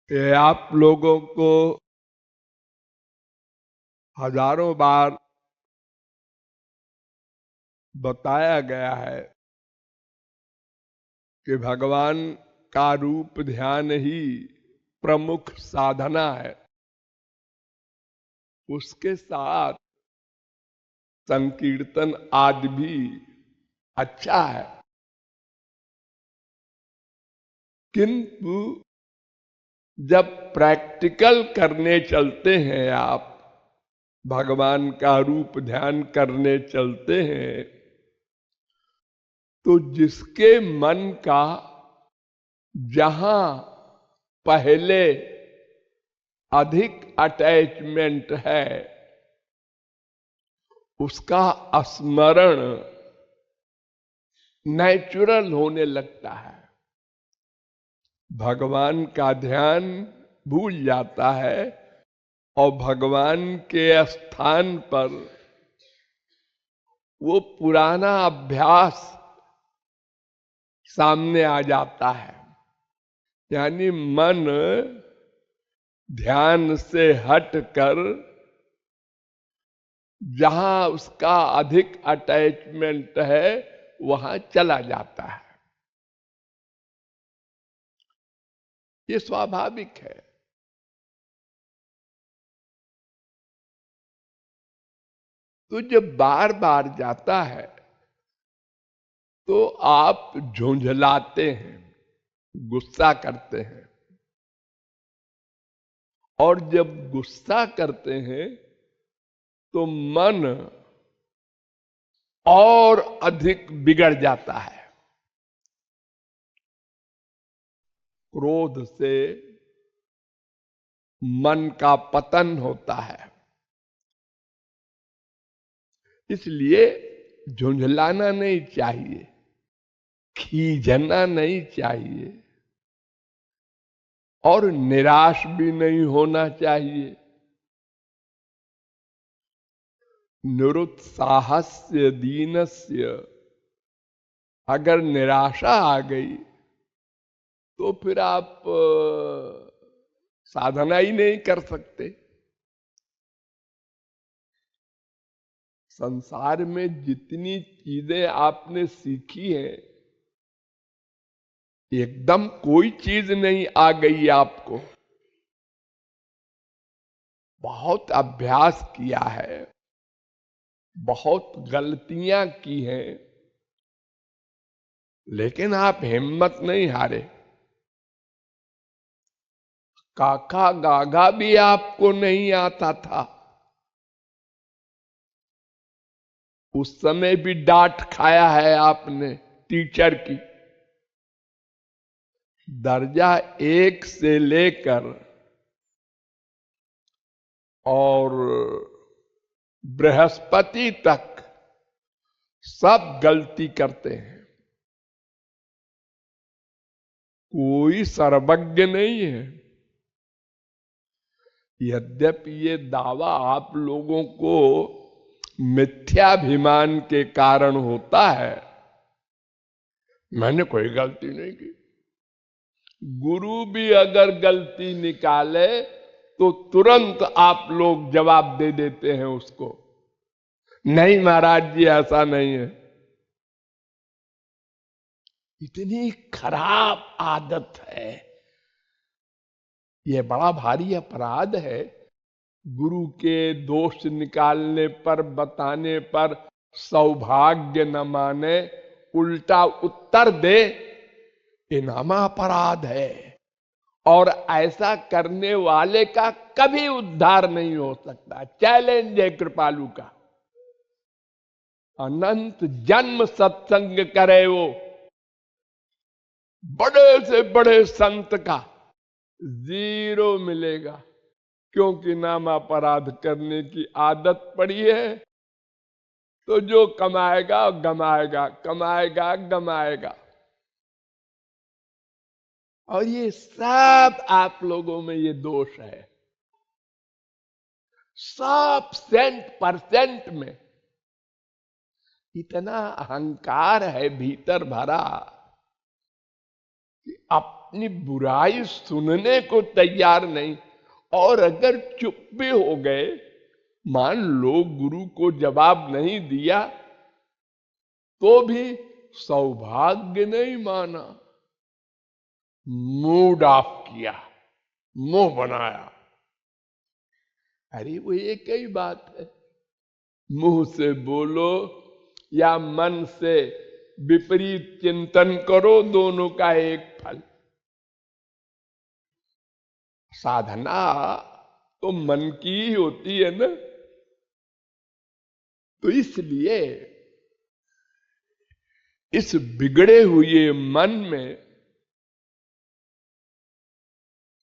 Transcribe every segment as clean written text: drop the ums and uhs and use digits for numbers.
ये आप लोगों को हजारों बार बताया गया है कि भगवान का रूप ध्यान ही प्रमुख साधना है। उसके साथ संकीर्तन आदि भी अच्छा है, किंतु जब प्रैक्टिकल करने चलते हैं, आप भगवान का रूप ध्यान करने चलते हैं, तो जिसके मन का जहां पहले अधिक अटैचमेंट है, उसका स्मरण नेचुरल होने लगता है, भगवान का ध्यान भूल जाता है और भगवान के स्थान पर वो पुराना अभ्यास सामने आ जाता है। यानी मन ध्यान से हटकर जहां उसका अधिक अटैचमेंट है वहां चला जाता है। ये स्वाभाविक है। तो जब बार बार जाता है तो आप झुंझलाते हैं, गुस्सा करते हैं, और जब गुस्सा करते हैं तो मन और अधिक बिगड़ जाता है। क्रोध से मन का पतन होता है। इसलिए झुंझलाना नहीं चाहिए, खींचना नहीं चाहिए, और निराश भी नहीं होना चाहिए। निरुत्साहस्य दीनस्य, अगर निराशा आ गई तो फिर आप साधना ही नहीं कर सकते। संसार में जितनी चीजें आपने सीखी हैं, एकदम कोई चीज नहीं आ गई आपको। बहुत अभ्यास किया है, बहुत गलतियां की हैं, लेकिन आप हिम्मत नहीं हारे। काका गागा भी आपको नहीं आता था, उस समय भी डांट खाया है आपने टीचर की। दर्जा 1 से लेकर और बृहस्पति तक सब गलती करते हैं, कोई सर्वज्ञ नहीं है। यद्यपि ये दावा आप लोगों को मिथ्याभिमान के कारण होता है, मैंने कोई गलती नहीं की। गुरु भी अगर गलती निकाले तो तुरंत आप लोग जवाब दे देते हैं उसको, नहीं महाराज जी ऐसा नहीं है। इतनी खराब आदत है, यह बड़ा भारी अपराध है। गुरु के दोष निकालने पर, बताने पर सौभाग्य न माने, उल्टा उत्तर दे, ये नामा अपराध है। और ऐसा करने वाले का कभी उद्धार नहीं हो सकता। चैलेंज है कृपालु का। अनंत जन्म सत्संग करे वो, बड़े से बड़े संत का जीरो मिलेगा, क्योंकि नाम अपराध करने की आदत पड़ी है। तो जो कमाएगा गमाएगा, कमाएगा गमाएगा। और ये सब आप लोगों में ये दोष है, 100% में इतना अहंकार है भीतर भरा कि अपनी बुराई सुनने को तैयार नहीं, और अगर चुप भी हो गए, मान लो गुरु को जवाब नहीं दिया, तो भी सौभाग्य नहीं माना, मूड ऑफ किया, मुंह बनाया। अरे वो एक ही बात है, मुंह से बोलो या मन से विपरीत चिंतन करो, दोनों का एक फल। साधना तो मन की ही होती है ना, तो इसलिए इस बिगड़े हुए मन में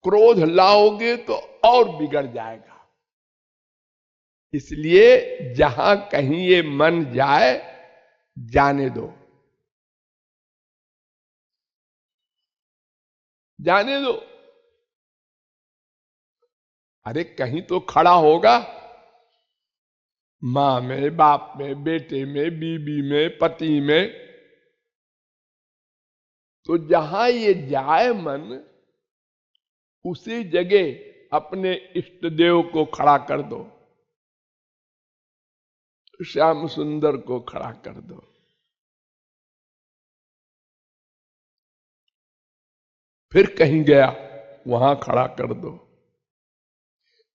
क्रोध लाओगे तो और बिगड़ जाएगा। इसलिए जहां कहीं ये मन जाए, जाने दो, जाने दो। अरे कहीं तो खड़ा होगा, मां में, बाप में, बेटे में, बीबी में, पति में। तो जहां ये जाए मन, उसी जगह अपने इष्ट देव को खड़ा कर दो, श्याम सुंदर को खड़ा कर दो। फिर कहीं गया, वहां खड़ा कर दो।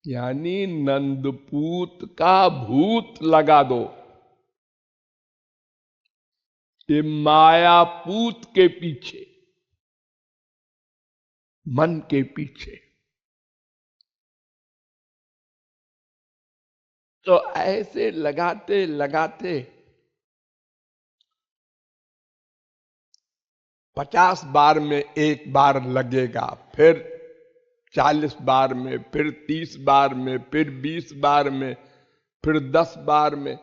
यानी नंदपूत का भूत लगा दो, ये मायापूत के पीछे, मन के पीछे। तो ऐसे लगाते लगाते 50 बार में एक बार लगेगा, फिर 40 बार में, फिर 30 बार में, फिर 20 बार में, फिर 10 बार में।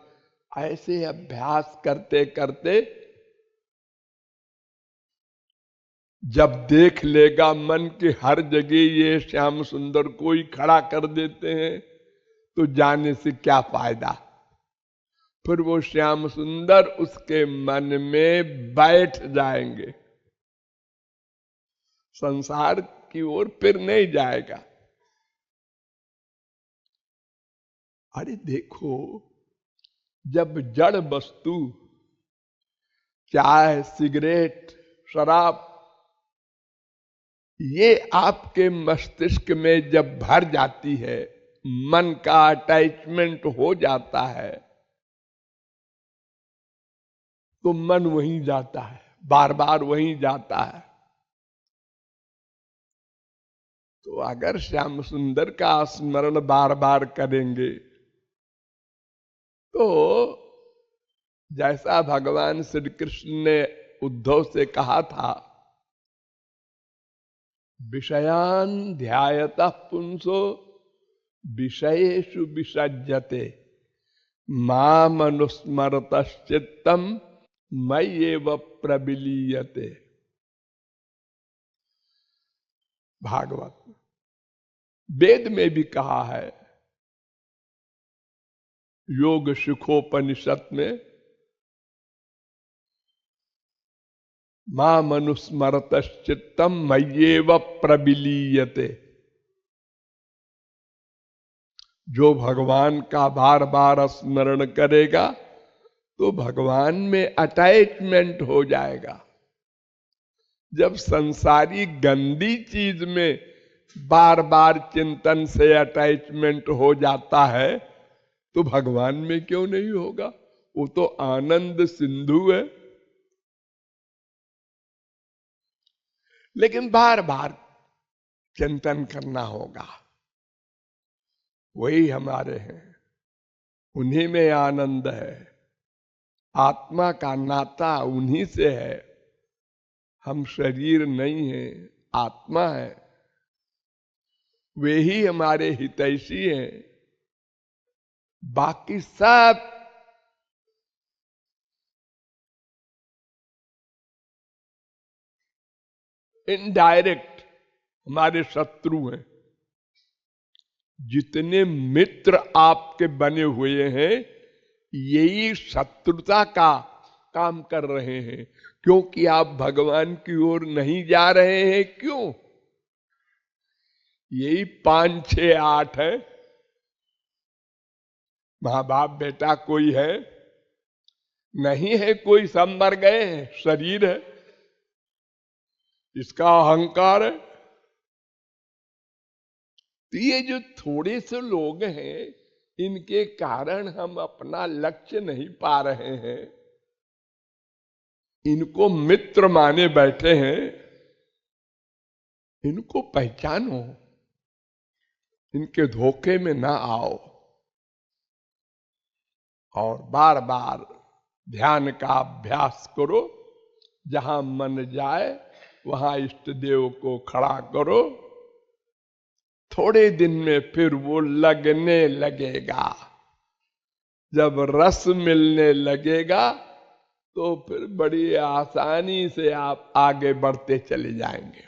ऐसे अभ्यास करते करते जब देख लेगा मन के हर जगह ये श्याम सुंदर को ही खड़ा कर देते हैं, तो जाने से क्या फायदा। फिर वो श्याम सुंदर उसके मन में बैठ जाएंगे, संसार की ओर फिर नहीं जाएगा। अरे देखो, जब जड़ वस्तु, चाय, सिगरेट, शराब, ये आपके मस्तिष्क में जब भर जाती है, मन का अटैचमेंट हो जाता है, तो मन वहीं जाता है, बार बार वहीं जाता है। तो अगर श्याम सुंदर का स्मरण बार बार करेंगे, तो जैसा भगवान श्री कृष्ण ने उद्धव से कहा था, विषयान ध्यायतः पुंसो विषयेषु विसज्जते माम अनुस्मरतश्चित्तम मय्येव प्रविलीयते। भागवत वेद में भी कहा है, योग सुखोपनिषद में, मां मनुस्मरतश्चित्तम मय्येव प्रविलीयते। जो भगवान का बार बार स्मरण करेगा, तो भगवान में अटैचमेंट हो जाएगा। जब संसारी गंदी चीज में बार बार चिंतन से अटैचमेंट हो जाता है, तो भगवान में क्यों नहीं होगा? वो तो आनंद सिंधु है। लेकिन बार बार चिंतन करना होगा, वही हमारे हैं, उन्हीं में आनंद है। आत्मा का नाता उन्हीं से है। हम शरीर नहीं है, आत्मा है, वे ही हमारे हितैषी हैं। बाकी सब इनडायरेक्ट हमारे शत्रु हैं। जितने मित्र आपके बने हुए हैं, यही शत्रुता का काम कर रहे हैं, क्योंकि आप भगवान की ओर नहीं जा रहे हैं। क्यों? यही 5, 6, 8 है। माँ बाप बेटा कोई है नहीं है, कोई सब मर गए हैं, शरीर है, इसका अहंकार है। तो ये जो थोड़े से लोग हैं, इनके कारण हम अपना लक्ष्य नहीं पा रहे हैं, इनको मित्र माने बैठे हैं। इनको पहचानो, इनके धोखे में ना आओ, और बार बार ध्यान का अभ्यास करो। जहां मन जाए वहां इष्ट देव को खड़ा करो। थोड़े दिन में फिर वो लगने लगेगा। जब रस मिलने लगेगा तो फिर बड़ी आसानी से आप आगे बढ़ते चले जाएंगे।